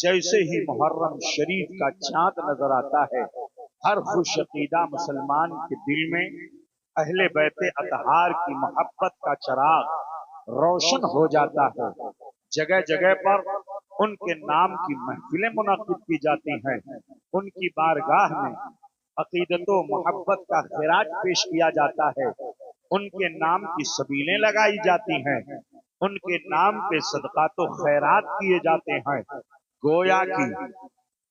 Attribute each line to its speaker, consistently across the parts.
Speaker 1: جیسے ہی محرم شریف کا چاند نظر آتا ہے، ہر خوش عقیدہ مسلمان کے دل میں اہل بیت اطہار کی محبت کا چراغ روشن ہو جاتا ہے۔ جگہ جگہ پر ان کے نام کی محفلیں منعقد کی جاتی ہیں، ان کی بارگاہ میں عقیدت و محبت کا خراج پیش کیا جاتا ہے، ان کے نام کی سبیلیں لگائی جاتی ہیں، ان کے نام پہ صدقات و خیرات کیے جاتے ہیں۔ گویا کہ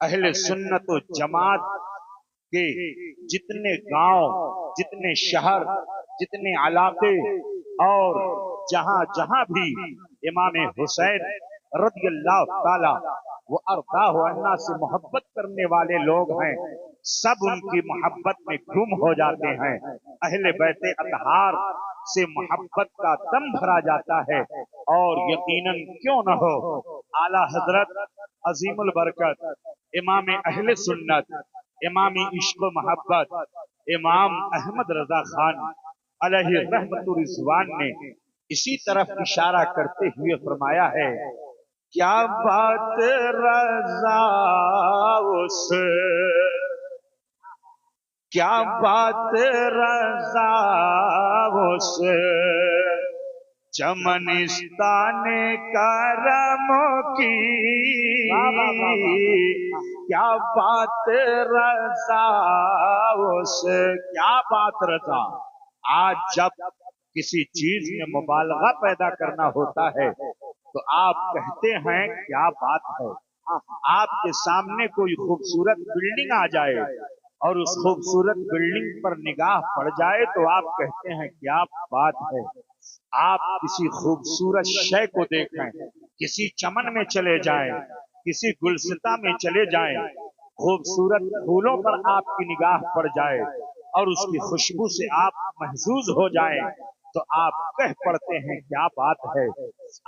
Speaker 1: اہل سنت و جماعت کے جتنے گاؤں، جتنے شہر، جتنے علاقے اور جہاں جہاں بھی امام حسین رضی اللہ تعالی وہ ارضاہ عنہ سے محبت کرنے والے لوگ ہیں، سب ان کی محبت میں گم ہو جاتے ہیں۔ اہل بیت اطہار سے محبت کا دم بھرا جاتا ہے، اور یقیناً کیوں نہ ہو اعلی حضرت عظیم البرکت امام اہل سنت، امام عشق و محبت، امام احمد رضا خان علیہ رحمت و رضوان نے اسی طرف اشارہ کرتے ہوئے فرمایا ہے، کیا بات رضا اس، کیا بات رضا اس چمنستان کرم کی، کیا بات رضا اس، کیا بات رضا۔ آج جب کسی چیز میں مبالغہ پیدا کرنا ہوتا ہے تو آپ کہتے ہیں کیا بات ہے۔ آپ کے سامنے کوئی خوبصورت بلڈنگ آ جائے اور اس خوبصورت بلڈنگ پر نگاہ پڑ جائے تو آپ کہتے ہیں کیا بات ہے۔ آپ کسی خوبصورت شے کو دیکھیں، کسی چمن میں چلے جائیں، کسی گلستہ میں چلے جائیں، خوبصورت پھولوں پر آپ کی نگاہ پڑ جائے اور اس کی خوشبو سے آپ محظوظ ہو جائیں تو آپ کہہ پڑتے ہیں کیا بات ہے۔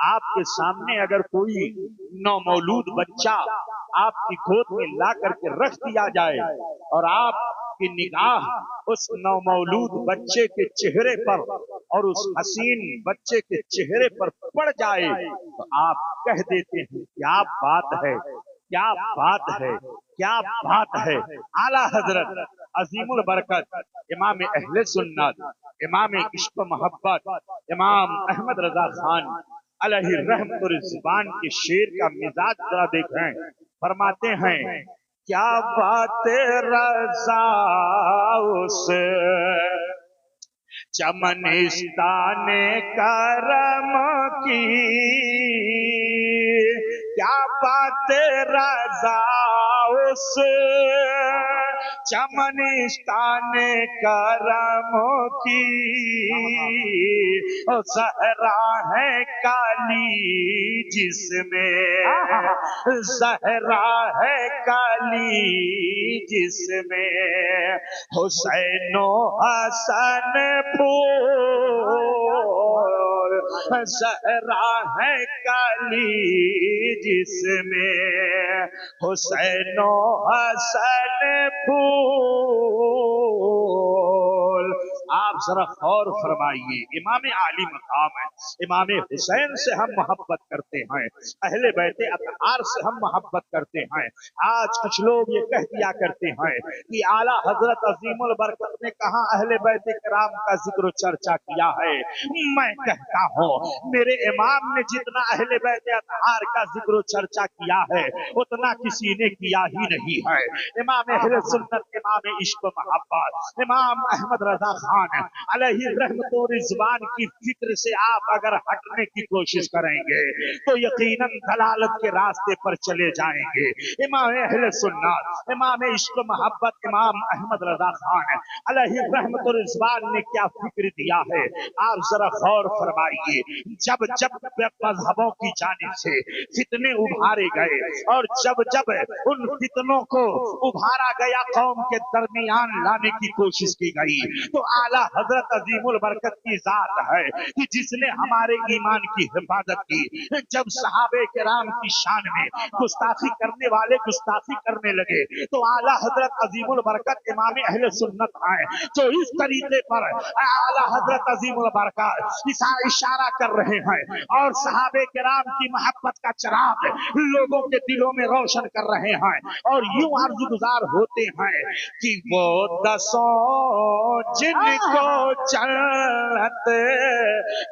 Speaker 1: آپ کے سامنے اگر کوئی نومولود بچہ آپ کی گود میں لا کر کے رکھ دیا جائے اور آپ کی نگاہ اس نومولود بچے کے چہرے پر اور اس حسین بچے کے چہرے پر پڑ جائے تو آپ کہہ دیتے ہیں کیا بات ہے، کیا بات ہے، کیا بات ہے۔ اعلی حضرت عظیم البرکت امام اہل سنت، امام عشق و محبت، امام احمد رضا خان علیہ رحمت و رضوان کے شعر کا مزاج ذرا دیکھیں۔ فرماتے ہیں کیا بات رضا اس چمنستان کرم کی، کیا بات رضا اس چمنستان کرم کی، زہرا ہے کالی جس میں، زہرا ہے کالی جس میں حسین و حسن پھول، زہرا ہے کالی جس میں حسین و حسن پھول۔ آپ ذرا غور فرمائیے، امام عالی مقام ہے، امام حسین سے ہم محبت کرتے ہیں، اہل بیت اطہار سے ہم محبت کرتے ہیں۔ آج کچھ لوگ یہ کہہ دیا کرتے ہیں کہ اعلیٰ حضرت عظیم البرکت نے کہاں اہل بیت کرام کا ذکر و چرچا کیا ہے۔ میں کہتا ہوں میرے امام نے جتنا اہل بیت اطہار کا ذکر و چرچا کیا ہے اتنا کسی نے کیا ہی نہیں ہے۔ امام اہل سنت، امام عشق و محبت، امام احمد رضا خان علیہ رحمت و رضوان کی فکر سے آپ اگر ہٹنے کی کوشش کریں گے تو یقیناً دلالت کے راستے پر چلے جائیں گے۔ امام اہل سنت، امام عشق و محبت، امام احمد رضا خان علیہ رحمت و رضوان نے کیا فکر دیا ہے آپ ذرا غور فرمائیے۔ جب جب مذہبوں کی جانب سے فتنے ابھارے گئے اور جب جب ان فتنوں کو ابھارا گیا، قوم کے درمیان لانے کی کوشش کی گئی، تو आला हजरत अजीमुल बरकत की जात है कि जिसने हमारे ईमान की हिफाजत की। जब सहाबे किराम की शान में गुस्ताखी करने वाले गुस्ताखी करने लगे तो आला हजरत अजीमुल बरकत इमाम अहले सुन्नत आए जो इस तरीके पर आला हजरत अजीमुल बरकत इशारा कर रहे हैं और सहाबे किराम की मोहब्बत का चराग लोगों के दिलों में रोशन कर रहे हैं और यूं अर्जुगुजार होते हैं कि वो दसों जिनको जन्नत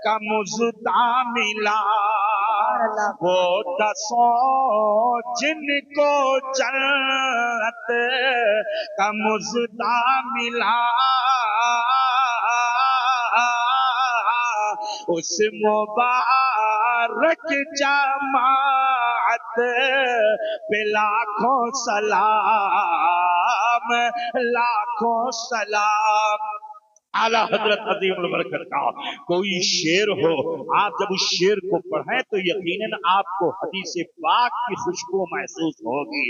Speaker 1: का मुजदा मिला, वो दसों जिनको जन्नत का मुजदा मिला, उस मुबारक जमात पे लाखों सलाम, लाखों सलाम। आला हजरत अजीमुल बरकत का कोई शेर हो, आप जब उस शेर को पढ़ें तो यकीनन आपको हदीस पाक की खुशबू महसूस होगी।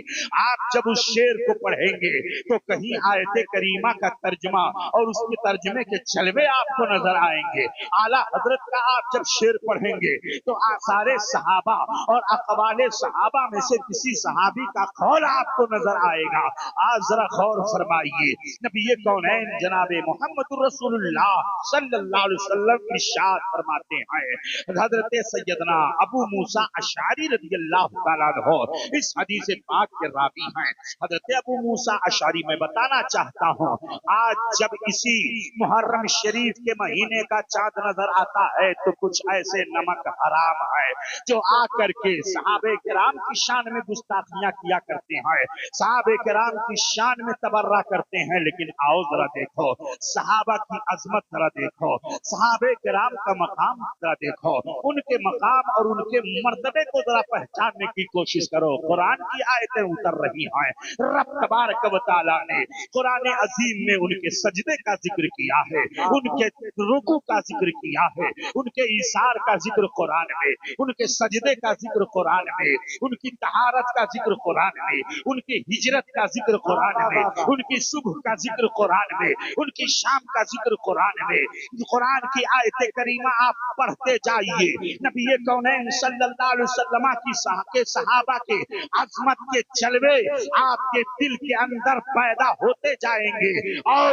Speaker 1: आप जब उस शेर को पढ़ेंगे तो कहीं आयत करीमा का तर्जमा और उसके तर्जमे के जलवे आपको नजर आएंगे। आला हजरत का आप जब शेर पढ़ेंगे तो आसारे सहाबा और अक़वाले सहाबा में से किसी सहाबी का कौल आपको नजर आएगा। आज जरा गौर फरमाइए, नबी कौनैन जनाबे मोहम्मद रसूलुल्लाह सल्लल्लाहु अलैहि वसल्लम इरशाद फरमाते हैं, हजरत सैयदना अबू मूसा अशअरी रज़ियल्लाहु ताला अन्हु इस हदीस पाक के रावी हैं। हजरत अबू मूसा अशअरी, मैं बताना चाहता हूँ, आज जब इसी मुहर्रम शरीफ के महीने का चांद नजर आता है तो कुछ ऐसे नमक हराम है जो आकर के सहाबे किराम की शान में गुस्ताखियां किया करते हैं, सहाबे किराम की शान में तबर्रा करते हैं। लेकिन आओ जरा देखो सहाबा की अजमत जरा देखो, सहाबे किराम का मकाम जरा देखो, उनके मकाम और उनके मर्तबे को जरा पहचानने की कोशिश करो। कुरान की आयतें उतर रही हैं, रब तबारक व तआला ने कुरान अजीम में उनके सजदे का जिक्र किया है, उनके रुकू का जिक्र किया है, उनके इशार का जिक्र कुरान में, उनके सजदे का जिक्र कुरान में, उनकी तहारत का जिक्र कुरान में, उनकी हिजरत का जिक्र कुरान में, उनकी सुबह का जिक्र कुरान में, उनकी शाम का जिक्र कुरान में। कुरान की आयत करीमा आप पढ़ते जाइए, नबी कौनैन सल्लल्लाहु अलैहि वसल्लम की सहाबा के अजमत के जलवे आपके दिल के अंदर पैदा होते जाएंगे और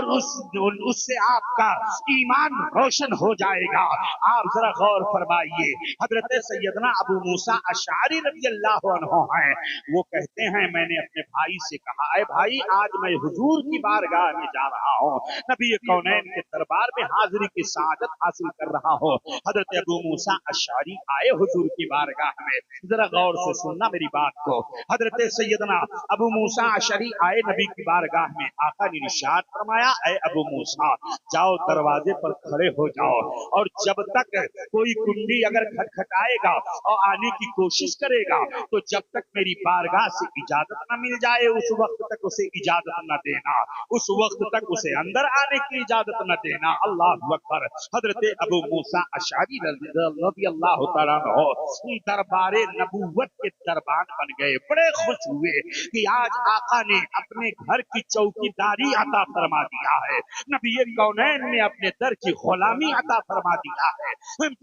Speaker 1: उससे आपका ईमान रोशन हो जाएगा। आप जरा गौर फरमाइए, हजरत सैयदना अबू मूसा अशअरी रज़ियल्लाहु अन्हु हैं, वो कहते हैं मैंने अपने भाई से कहा, ऐ भाई आज मैं हुजूर की बारगाह में जा रहा हूँ, नबी कौनैन के दरबार में हाजिरी की सआदत हासिल कर रहा हूँ। हजरत अबू मूसा अशअरी आए हुजूर की बारगाह में, जरा गौर से सुनना मेरी बात को। हजरत सैयदना अबू मूसा अशअरी आए नबी की बारगाह में, आका ने इरशाद फरमाया, ऐ अबू मूसा जाओ दरवाजे पर खड़े हो जाओ और जब तक कोई कुंडी अगर खटखटाएगा और आने की कोशिश करेगा तो जब तक मेरी बारगाह से इजाजत न मिल जाए उस वक्त तक उसे इजाजत न देना, उस वक्त तक उसे अंदर आने की इजाजत न देना। अल्लाह अकबर। हजरत अबू मूसा अशअरी रज़ियल्लाहु ताला अन्हु दरबारे नबूवत के दरबान बन गए। बड़े खुश हुए कि आज आका ने अपने घर की चौकीदारी अता फरमा दिया है, नबी कौनैन ने अपने दर की गुलामी अता फरमा दिया है।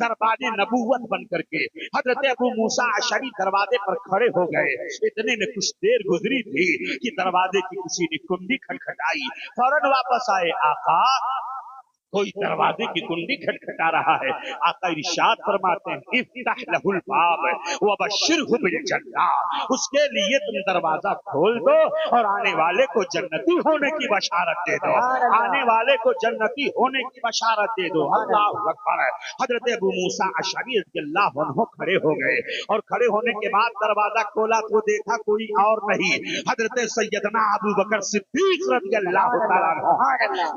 Speaker 1: दरबारे नबूवत बन करके हजरत अबू मूसा अशअरी दरवाजे पर खड़े हो गए। इतने में कुछ देर गुजरी थी कि दरवाजे की किसी ने कुंडी खटखटाई, फौरन वापस आए, आका कोई दरवाजे की कुंडी खटखटा रहा है। आका इरशाद फरमाते हैं, इफ्तह लहुल बाब व बशिरहु बिल जन्नह, उसके लिए तुम दरवाजा खोल दो और आने वाले को जन्नती होने की बशारत दे दो, आने वाले को जन्नती होने की बशारत दे दो। अल्लाह अकबर। हजरत अबू मूसा अशअरी रज़ियल्लाहु अन्हु खड़े हो गए और खड़े होने के बाद दरवाजा खोला तो देखा कोई और नहीं, हजरत सैयदना अबू बकर सिद्दीक रज़ियल्लाहु ताला अन्हु।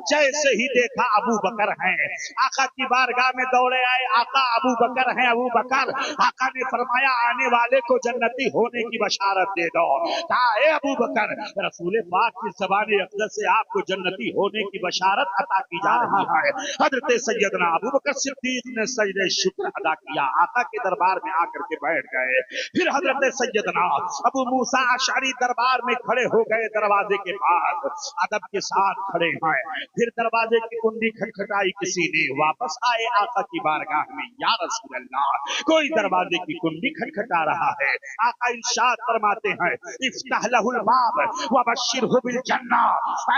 Speaker 1: जैसे ही देखा अबू बकर हैं, आका की बारगाह में दौड़े आए, आका अबू बकर हैं, अबू बकर। आका ने फरमाया आने वाले को जन्नती होने की बशारत दे दो। कहा ए अबू बकर, रसूल पाक की ज़बान अक़दस से आपको जन्नती होने की बशारत अता की जा रही है। हजरत सैयदना अबू बकर सिद्दीक ने सजदे शुक्र अदा किया, आका के दरबार में आकर के बैठ गए। फिर हजरत सैयदना अबू मूसा अशअरी दरबार में खड़े हो गए, दरवाजे के पास अदब के साथ खड़े हैं। फिर दरवाजे की कुंडी खटखटाई किसी ने, वापस आए आका की बारगाह में, या रसूल अल्लाह कोई दरवाजे की कुंडी खटखटा रहा है। आका इरशाद फरमाते हैं इफ्ताह लहुल बाब व बश्शिरहु बिल जन्नह, ऐ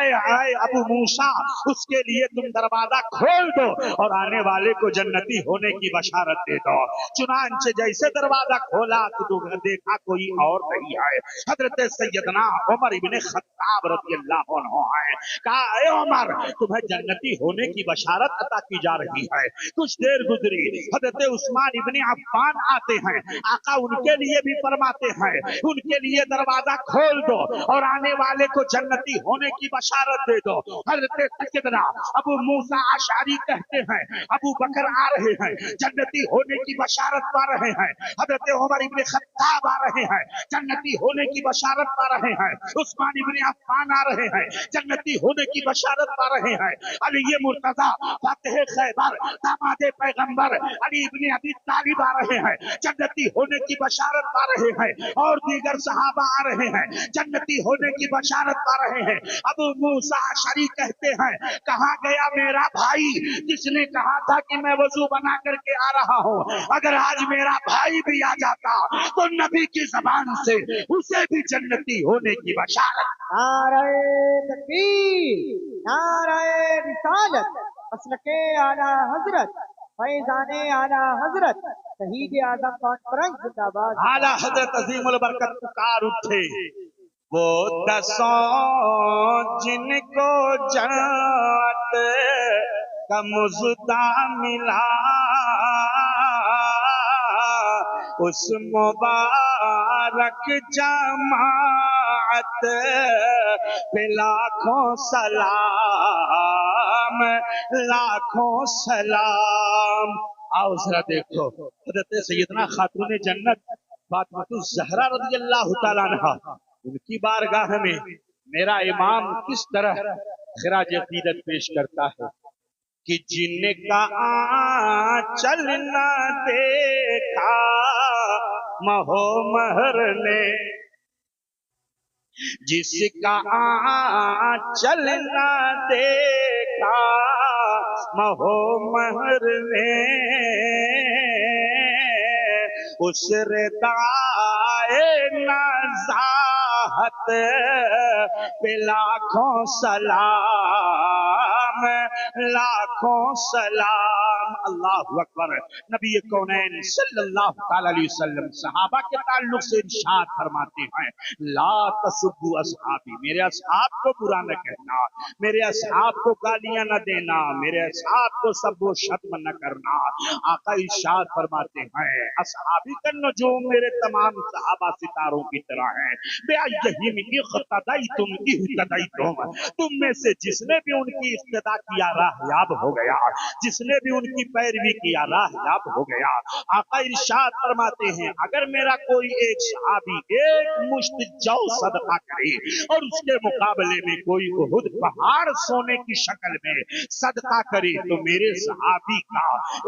Speaker 1: अबू मूसा उसके लिए तुम दरवाजा खोल दो और आने वाले को जन्नती होने की बशारत दे दो। चुनांचे जैसे दरवाजा खोला तो देखा कोई और नहीं है, हजरत सैयदना उमर इब्ने खत्ताब रज़ियल्लाहु अन्हु है। कहा ऐ उमर तुम्हें जन्नती होने की बशारत अता की जा रही है। कुछ देर गुजरी, हजरत उस्मान इब्ने अफ्फान आते हैं, आका उनके लिए भी फरमाते हैं उनके लिए दरवाजा खोल दो और आने वाले को जन्नती होने की बशारत दे दो। हजरत सैयदना अबू मूसा अशअरी कहते हैं अबू बकर आ रहे हैं, जन्नती होने की बशारत पा रहे हैं। हजरत उमर इब्ने खत्ताब आ रहे हैं, जन्नती होने की बशारत पा रहे हैं। उस्मान इब्ने अफ्फान आ रहे हैं, जन्नती होने की बशारत पा रहे हैं। अली मुर्तजा फातिह खैबर दामादे पैगंबर अली इब्ने अबी तालिब आ रहे हैं, जन्नती होने की बशारत पा रहे हैं। और दीगर सहाबा आ रहे हैं, जन्नती होने की बशारत पा रहे हैं। अबू मूसा अशअरी कहते हैं कहाँ गया मेरा भाई जिसने कहा था कि मैं वजू बना करके आ रहा हूँ। अगर आज मेरा भाई भी आ जाता तो नबी की जबान से उसे भी जन्नती होने की बशारत।
Speaker 2: नारे तकबीर, नारे रिसालत, मसलके आला हजरत, फैजाने आला हजरत, शहीद आजम कॉन्फ्रेंस जिंदाबाद।
Speaker 1: आला हजरत अजीमुल बरकत पुकार उठे, वो दसों जिनको जन्नत का मुज़दा मिला, उस मुबारक जमाअत पे लाखों सलाम, लाखों सलाम। आओ जरा देखो हज़रत सैयदना खातून जन्नत फातिमा ज़हरा रज़ियल्लाहु ताला अन्हा, उनकी बारगाह में मेरा इमाम किस तरह खिराज अकीदत पेश करता है कि जिनका आंचल न देखा महो महर ने, जिसका आंचल न देखा महो महर ने, उस रिदाए नज़ाहत पे लाखों सलाम, लाखों सलाम। अल्लाहु अकबर। नबी कौनैन सल्लल्लाहु अलैहि वसल्लम सहाबा के ताल्लुक से इरशाद फरमाते हैं ला तसुब्बु असहाबी, मेरे असहाब को बुरा न कहना, मेरे असहाब को गालियां न देना, मेरे असहाब को सब्बो शत्म न करना। आका इरशाद फरमाते हैं असहाबी का नजूम मेरे तमाम सहाबा सितारों की तरह है। तुम में से जिसने भी उनकी इक्तदा किया राहयाब हो गया, जिसने भी उनकी पैरवी किया राहयाब हो गया। आका इरशाद फरमाते हैं अगर मेरा कोई एक सहाबी एक मुश्त जौ सदका करे और उसके मुकाबले में कोई उहुद पहाड़ सोने की शक्ल में सदका करे तो मेरे सहाबी का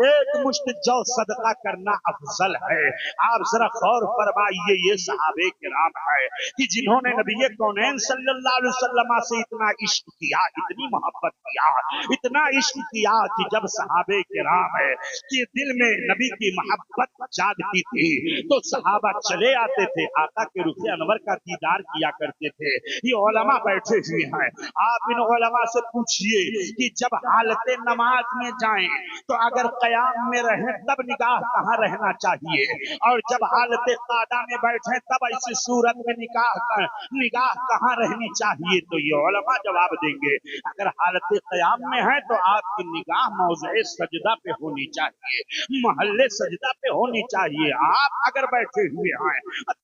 Speaker 1: एक मुश्त जौ सदका करना अफजल है। आप जरा गौर फरमाइए, ये सहाबे किराम है कि जिन्होंने नबी कौनैन सल्लल्लाहु अलैहि वसल्लम से इतना इश्क किया, इतनी मोहब्बत किया, इतना इश्क किया कि जब सहाबे किराम है कि दिल में नबी की मोहब्बत जागती थी तो सहाबा चले आते थे, आका के रुखे अनवर का दीदार किया करते थे। ये उलमा बैठे हुए हैं, आप इन उलमा से पूछिए कि जब हालत नमाज में जाएं तो अगर कयाम में रहें तब निगाह कहाँ रहना चाहिए, और जब हालत कादा में बैठे तब ऐसी सूरत में निगाह कहाँ रहनी चाहिए। तो ये उलमा जवाब देंगे अगर हालत कयाम में है तो आपकी निगाह मौज़े सजदा पे होनी चाहिए, महल्ले सजदा पे होनी चाहिए। आप अगर बैठे हुए हैं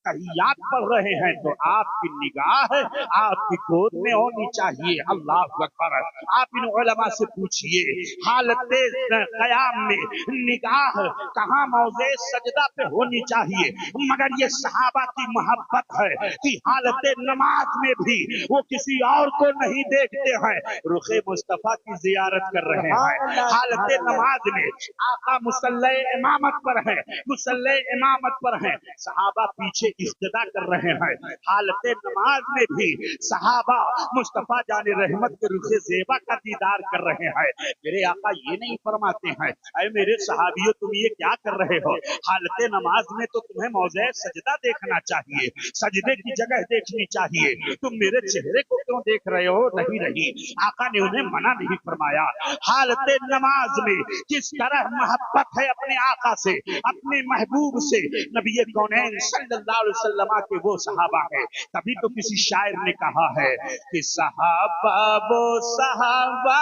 Speaker 1: तहियात पढ़ रहे हैं तो आपकी निगाह आपकी गोद में होनी चाहिए। अल्लाह अकबर। आप इन उलमा से पूछिए हालत कयाम में निगाह कहाँ मौज़े सजदा पे होनी चाहिए, मगर ये सहाबा की मोहब्बत है कि हालत नमाज में भी वो किसी और को नहीं देखते हैं, रुखे मुस्तफा की जियारत कर रहे हैं। हालत नमाज नमाज में आका मुसल्ले इमामत पर है, मुसल्ले इमामत पर है, सहाबा पीछे इख्तिदा कर रहे हैं। हालत नमाज में भी सहाबा मुस्तफा जाने रहमत के रुखे ज़ेबा का दीदार कर रहे हैं। मेरे आका ये नहीं फरमाते हैं अरे मेरे सहाबियों तुम ये क्या कर रहे हो, हालत नमाज में तो तुम्हें मौज़े सजदा देखना चाहिए, सजदे की जगह देखनी चाहिए, तुम मेरे चेहरे को क्यों देख रहे हो? नहीं नहीं, आका ने उन्हें मना नहीं फरमाया। हालत नमाज में किस तरह मोहब्बत है अपने आका से, अपने महबूब से, नबी कौनैन सल्लल्लाहु अलैहि वसल्लम के वो सहाबा है। तभी तो किसी शायर ने कहा है कि सहाबा वो सहाबा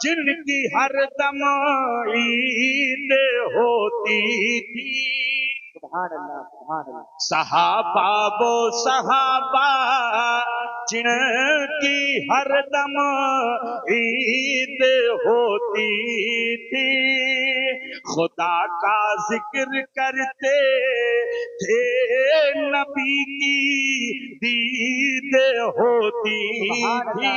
Speaker 1: जिनकी हरदम ईद होती थी,
Speaker 2: सुभान अल्लाह, सुभान अल्लाह।
Speaker 1: सहाबा वो सहाबा जिनकी हरदम ईद होती थी, खुदा का जिक्र करते थे, नबी की दीद होती थी।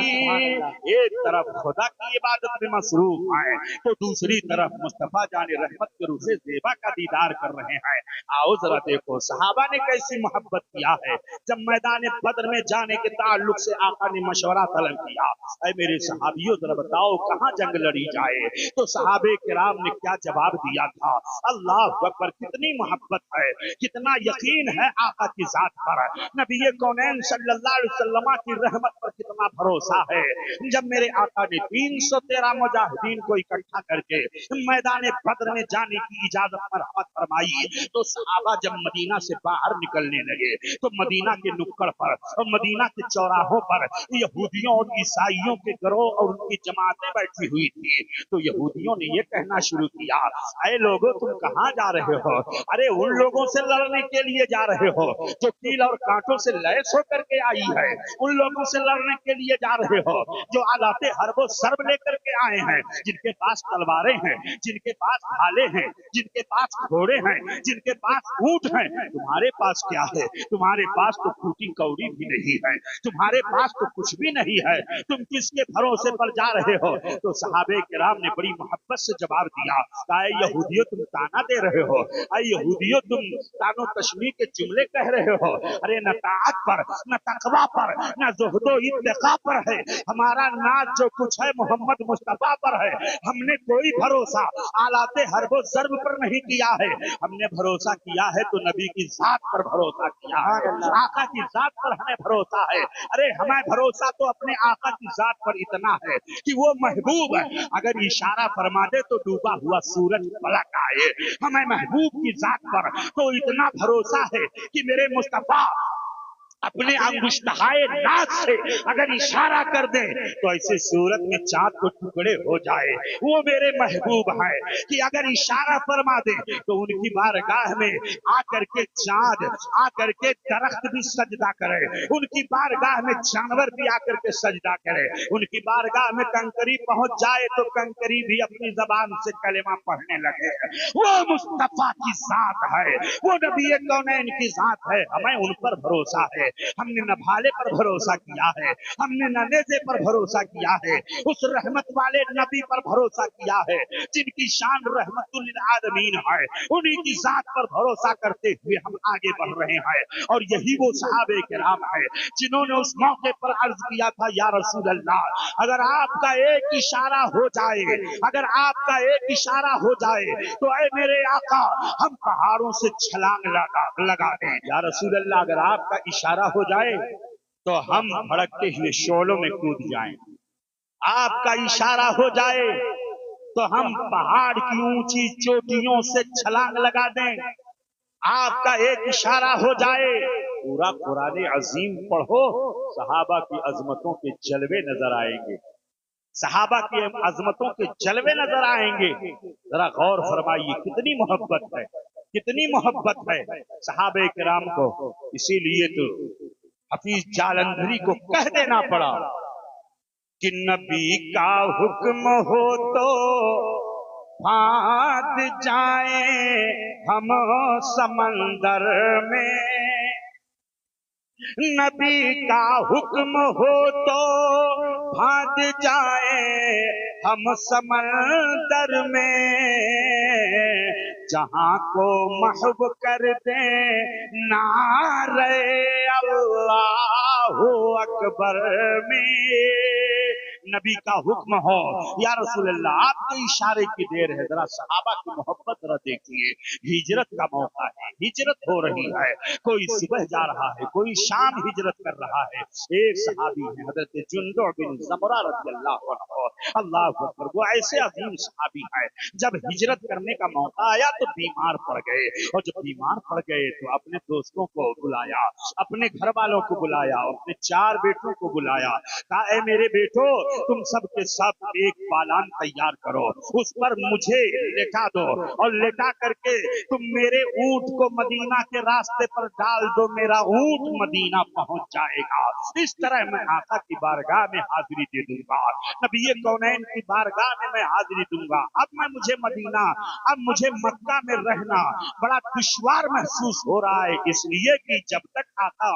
Speaker 1: एक तरफ खुदा की इबादत में मसरूफ है तो दूसरी तरफ मुस्तफा जाने रहमत के रूह से ज़ेबा का दीदार कर रहे हैं। आओ जरा देखो सहाबा ने कैसी मोहब्बत किया है। जब मैदान बद्र में जाने के ताल्लुक से आका ने मशवरा तलब किया, ऐ मेरे सहाबियों जरा बताओ कहां जंग लड़ी जाए, तो सहाबे किराम ने क्या जवाब दिया था? अल्लाह अकबर, कितनी मोहब्बत है, कितना यकीन है आका की जात पर, नबी कौनैन सल्लल्लाहु अलैहि वसल्लम की रहमत पर कितना भरोसा है। जब मेरे आका ने 313 मुजाहिदीन को इकट्ठा करके मैदान बद्र में जाने की इजाजत मरहमत फरमाई, तो सहाबा जब मदीना से बाहर निकलने लगे तो मदीना के नुक्कड़ पर और मदीना के चौराहों पर यहूदियों और ईसाइयों के गिरोह और उनकी जमातें बैठी हुई थी। तो यहूदियों ने ये कहना शुरू किया, अरे लोगों तुम कहां जा रहे हो? अरे उन लोगों से लड़ने के लिए जा रहे हो जो कील और कांटों से लैस होकर के आई है, उन लोगों से लड़ने के लिए जा रहे हो जो आलाते हरबो सर्ब लेकर के आए हैं, जिनके पास तलवारें हैं, जिनके पास भाले हैं, जिनके पास घोड़े हैं, जिनके पास ऊंट हैं। तुम्हारे पास क्या है? तुम्हारे पास तो फूटी कौड़ी भी नहीं है, तुम्हारे पास तो कुछ भी नहीं है, तुम किसके भरोसे पर जा रहे हो? तो सहाबे किराम ने बड़ी मोहब्बत से जवाब दिया, यहूदियों तुम ताना दे रहे हो, यहूदियों तुम तानो तशमीह के जुमले कह रहे हो। अरे न ताअत पर, न तकवा पर, न ज़ुहदो इत्तिका पर है, हमारा नाज जो कुछ है मोहम्मद मुस्तफा पर है। हमने कोई भरोसा आलाते हरबो ज़र्ब पर नहीं किया है, हमने भरोसा किया है तो नबी की जात पर भरोसा किया है, आका की जात पर हमें भरोसा है। अरे हमें भरोसा तो अपने आका की जात पर इतना है कि वो महबूब है, अगर इशारा फरमा दे तो डूबा हुआ सूरज पलट आए। हमें महबूब की जात पर तो इतना भरोसा है कि मेरे मुस्तफा अपने अंगुश्तहाए नाज से अगर इशारा कर दे तो ऐसे सूरत में चांद को टुकड़े हो जाए। वो मेरे महबूब हैं कि अगर इशारा फरमा दे तो उनकी बारगाह में आकर के चांद, आकर के दरख्त भी सजदा करे, उनकी बारगाह में जानवर भी आकर के सजदा करे, उनकी बारगाह में कंकरी पहुंच जाए तो कंकरी भी अपनी जबान से कलेमा पढ़ने लगे। वो मुस्तफा की जात है, वो नबी कौनैन की जात है। हमें उन पर भरोसा है, हमने न भाले पर भरोसा किया है, हमने न नेज़े पर भरोसा किया है, उस रहमत वाले नबी पर भरोसा किया है जिनकी शान रहमतुल लिल आलमीन है। उन्हीं की जात पर भरोसा करते हुए हम आगे बढ़ रहे हैं। और यही वो सहाबे किराम है जिन्होंने उस मौके पर अर्ज किया था, या रसूल अल्लाह अगर आपका एक इशारा हो जाए, अगर आपका एक इशारा हो जाए तो ऐ मेरे आका हम पहाड़ों से छलांग लगा दें। या रसूल अल्लाह अगर आपका इशारा हो जाए तो हम भड़कते हुए शोलों में कूद जाएं। आपका इशारा हो जाए तो हम पहाड़ की ऊंची चोटियों से छलांग लगा दें। आपका एक इशारा हो जाए, पूरा कुरान अजीम पढ़ो, सहाबा की अजमतों के जलवे नजर आएंगे, सहाबा की अजमतों के जलवे नजर आएंगे। जरा गौर फरमाइए कितनी मोहब्बत है, कितनी मोहब्बत है सहाबे किराम को। इसीलिए तो हफीज जालंधरी को कह देना पड़ा कि नबी का हुक्म हो तो फांद जाए हम समंदर में, नबी का हुक्म हो तो फांद जाए हम समंदर में जहां को महब कर दे नारे अल्लाहु अकबर में नबी का हुक्म हो या रसूल अल्लाह आपके इशारे की देर है। जरा सहाबा की मोहब्बत जरा देखिए, हिजरत का मौका है, हिजरत हो रही है, कोई सुबह जा रहा है, कोई शाम हिजरत कर रहा है। एक सहाबी है हजरत जुंदुअ बिन ज़मुरा रज़ियल्लाहु अन्हु, अल्लाहु अकबर, वो ऐसे अजीम सहाबी है, जब हिजरत करने का मौका आया तो बीमार पड़ गए, और जब बीमार पड़ गए तो अपने दोस्तों को बुलाया, अपने घर वालों को बुलाया, अपने 4 बेटों को बुलाया, कहा ऐ मेरे बेटो तुम सब के सब एक पालान तैयार करो, उस पर मुझे लेटा दो, और लेटा करके तुम मेरे ऊंट को मदीना के रास्ते पर डाल दो, मेरा ऊंट मदीना पहुंच जाएगा। इस तरह मैं आका की बारगाह में हाजिरी दे दूंगा, नबी कौनैन की बारगाह में मैं हाजिरी दूंगा। अब मुझे मदीना, अब मुझे मक्का में रहना बड़ा दुश्वार महसूस हो रहा है, इसलिए कि जब तक आका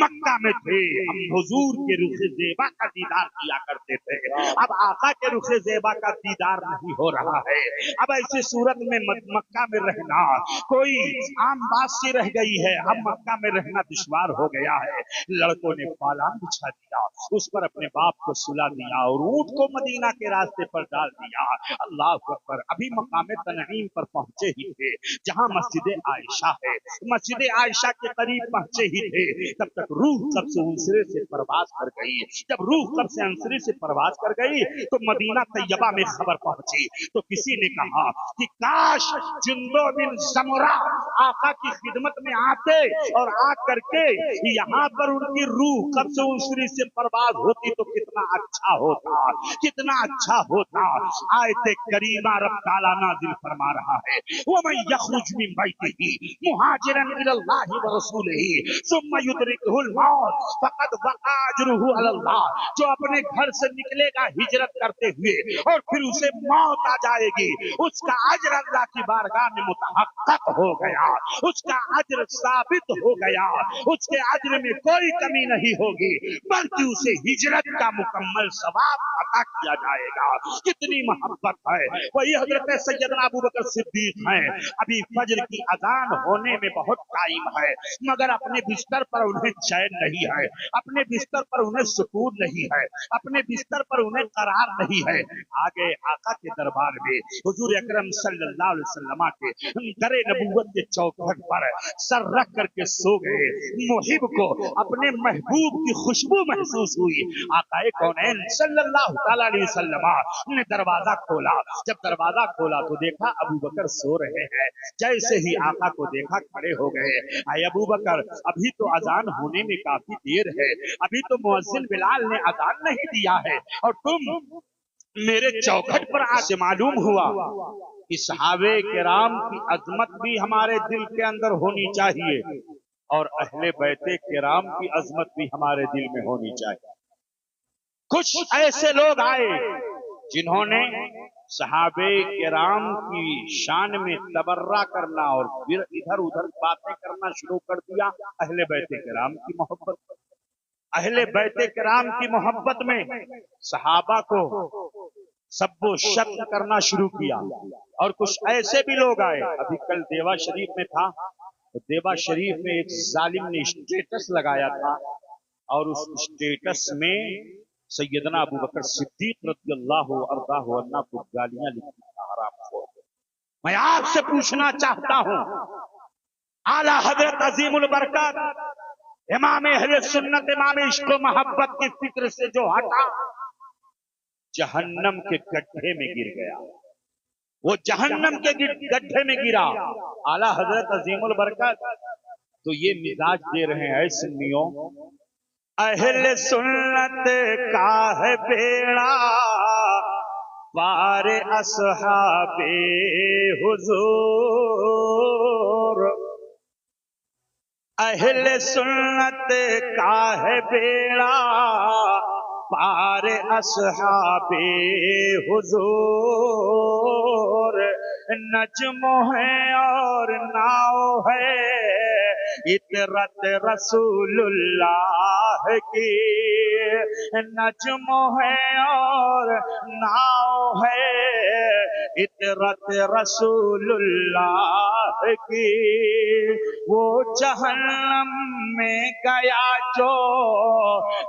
Speaker 1: मक्का में थे हम हुजूर के रुखे ज़ेबा का दीदार किया करते थे, अब आका के रुखे ज़ेबा का दीदार नहीं हो रहा है। अब ऐसी सूरत में मक्का में रहना कोई आम बात सी रह गई है, अब मक्का में रहना दुश्वार हो गया है। लड़कों ने पालान बिछा दिया, उस पर अपने बाप को सुला दिया और ऊंट को मदीना के रास्ते पर डाल दिया। अल्लाह अकबर, अभी मकाम तनईम पर पहुंचे ही थे जहां मस्जिद आयशा है, मस्जिद आयशा के करीब पहुंचे ही थे, तब तक रूह कब से अंसरे से परवाज कर गई। जब रूह कब से अंसरे से परवाज कर गई तो मदीना तैयबा में खबर पहुंची, तो किसी ने कहा कि काश जुंदो बिन ज़मुरा आका की खिदमत में आते और आ करके यहाँ पर उनकी रूह कब से अंसरे से परवाज होती तो कितना अच्छा होता, कितना अच्छा होता। आयत करीमा रब ताला नाजिल फरमा रहा है, वो मैं यखरुज मिन बैतिही मुहाजिरन इलल्लाहि व रसूलिही सुम्मा युदरिकुहुल मौत फक़द वक़ा अजरुहु अलल्लाह, जो अपने घर से निकलेगा हिजरत करते हुए और फिर उसे मौत आ जाएगी, उसका अजर अल्लाह की बारगाह में मुतहक्कक हो गया, उसका अजर साबित हो गया, उसके अजर में कोई कमी नहीं होगी, बल्कि उसे हिजरत का मुकम्मल सवाब अता किया जाएगा। कितनी मोहब्बत है। वही हजरत सैयदना अबू बकर सिद्दीक हैं, अभी फजर की अजान होने में बहुत टाइम है, मगर अपने बिस्तर पर उन्हें चैन नहीं है, अपने बिस्तर पर उन्हें सुकून नहीं है, अपने बिस्तर पर उन्हें करार नहीं है। आगे आका के दरबार में हुजूर अकरम सल्लल्लाहु अलैहि वसल्लम के दरे नबूवत के चौखट पर सर रख करके सो गए। मुहिब को अपने महबूब की खुशबू महसूस हुई। आका कौनैन सल्लल्लाहु तआला अलैहि वसल्लम ने दरवाजा खोला, जब दरवाजा खोला तो देखा अबू बकर सो रहे हैं। जैसे ही आका को देखा खड़े हो गए, आए अबू बकर अभी तो अजान होने में काफी देर है, अभी तो मुअज्जिन बिलाल ने अजान नहीं दिया है और तुम मेरे चौखट पर आके मालूम हुआ कि सहाबे किराम की अजमत भी हमारे दिल के अंदर होनी चाहिए और अहले बैते किराम की अजमत भी हमारे दिल में होनी चाहिए। कुछ ऐसे लोग आए जिन्होंने सहाबे किराम की शान में तबर्रा करना और फिर इधर उधर बातें करना शुरू कर दिया। अहले बैते किराम की मोहब्बत, अहले बैते किराम की मोहब्बत में सहाबा को सब्बो शत्म करना शुरू किया। और कुछ ऐसे भी लोग आए, अभी कल देवा शरीफ में था, तो देवा शरीफ में एक जालिम ने स्टेटस लगाया था और उस स्टेटस में सैयदना अबू बकर सिद्दीक रज़ियल्लाहु अन्हु को गालियां लिखी था, हरामखोर। मैं आपसे पूछना चाहता हूं, आला हजरत अजीमुल बरकत इमाम अहले सुन्नत, इमाम इश्क व मोहब्बत की फिक्र से जो हटा जहन्नम के गड्ढे में गिर गया, वो जहन्नम के गड्ढे में गिरा। आला हजरत अजीमुल बरकत तो ये मिजाज दे रहे हैं सुन्नियों, अहले सुन्नत का है बेड़ा पार असहाबे हुजूर, अहले सुन्नत का है बेड़ा पार असहाबे हुजूर, नज्म है और नाव है इतरत रसूलुल्लाह کی نجم ہے اور ناؤ ہے عطرت رسول اللہ کی وہ جہنم میں گیا جو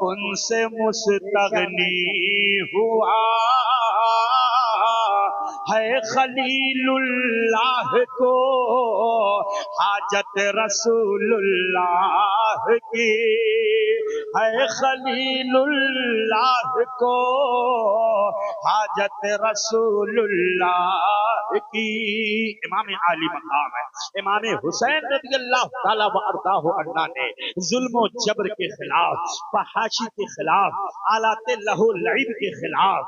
Speaker 1: ان سے مستغنی ہوا ہے خلیل اللہ کو حاجت رسول اللہ کی ہے خلیل اللہ کو حاجت رسول اللہ کی امام عالی مقام ہے امام حسین رضی اللہ تعالیٰ وارضاہ عنہ نے ظلم و جبر کے خلاف فحاشی کے خلاف آلات لہو لعب کے خلاف